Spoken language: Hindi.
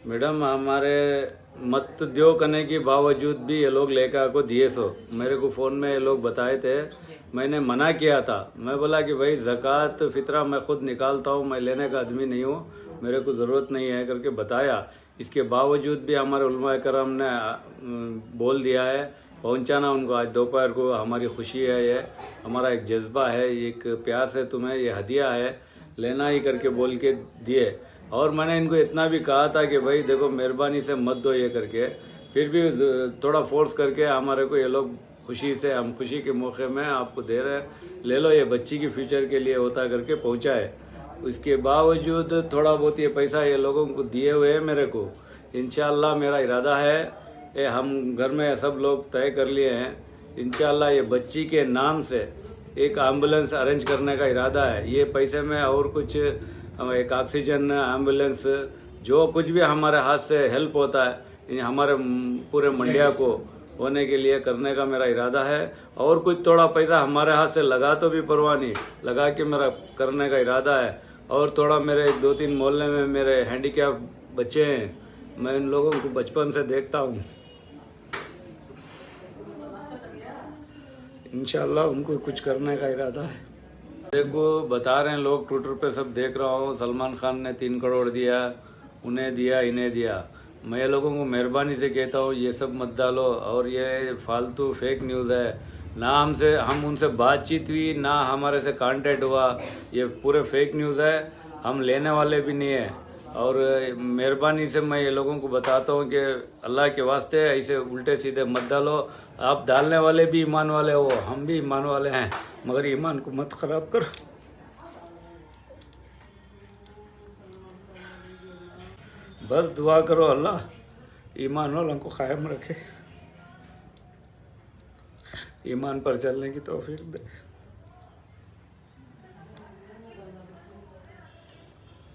मैडम हमारे मत दो करने के बावजूद भी ये लोग लेकर आको दिए सो। मेरे को फ़ोन में ये लोग बताए थे, मैंने मना किया था। मैं बोला कि भाई ज़कात फितरा मैं खुद निकालता हूँ, मैं लेने का आदमी नहीं हूँ, मेरे को ज़रूरत नहीं है करके बताया। इसके बावजूद भी हमारे उलमा करम ने बोल दिया है पहुंचाना उनको। आज दोपहर को हमारी खुशी है, ये हमारा एक जज्बा है, एक प्यार से तुम्हें ये हदिया है, लेना ही करके बोल के दिए। और मैंने इनको इतना भी कहा था कि भाई देखो मेहरबानी से मत दो ये करके, फिर भी थोड़ा फोर्स करके हमारे को ये लोग खुशी से, हम खुशी के मौके में आपको दे रहे हैं, ले लो, ये बच्ची की फ्यूचर के लिए होता करके पहुंचाए। उसके बावजूद थोड़ा बहुत ये पैसा ये लोगों को दिए हुए है मेरे को। इंशाल्लाह मेरा इरादा है, ये हम घर में सब लोग तय कर लिए हैं, इंशाल्लाह ये बच्ची के नाम से एक एम्बुलेंस अरेंज करने का इरादा है। ये पैसे में और कुछ एक ऑक्सीजन एम्बुलेंस, जो कुछ भी हमारे हाथ से हेल्प होता है हमारे पूरे मंडिया को होने के लिए करने का मेरा इरादा है। और कुछ थोड़ा पैसा हमारे हाथ से लगा तो भी परवाह नहीं, लगा के मेरा करने का इरादा है। और थोड़ा मेरे 2-3 मोहल्ले में मेरे हैंडीकैप बच्चे हैं, मैं इन लोगों को बचपन से देखता हूँ, इंशाल्लाह उनको कुछ करने का इरादा है। देखो बता रहे हैं लोग, ट्विटर पे सब देख रहा हूँ, सलमान खान ने 3 करोड़ दिया, उन्हें दिया, इन्हें दिया। मैं ये लोगों को मेहरबानी से कहता हूँ ये सब मत डालो, और ये फालतू फेक न्यूज़ है। ना हम उनसे बातचीत हुई, ना हमारे से कांटेक्ट हुआ, ये पूरे फेक न्यूज़ है, हम लेने वाले भी नहीं है। और मेहरबानी से मैं ये लोगों को बताता हूँ कि अल्लाह के वास्ते ऐसे उल्टे सीधे मत डालो। आप डालने वाले भी ईमान वाले हो, हम भी ईमान वाले हैं, मगर ईमान को मत खराब करो। बस दुआ करो अल्लाह ईमान वालों को कायम रखे, ईमान पर चलने की तौफीक दे।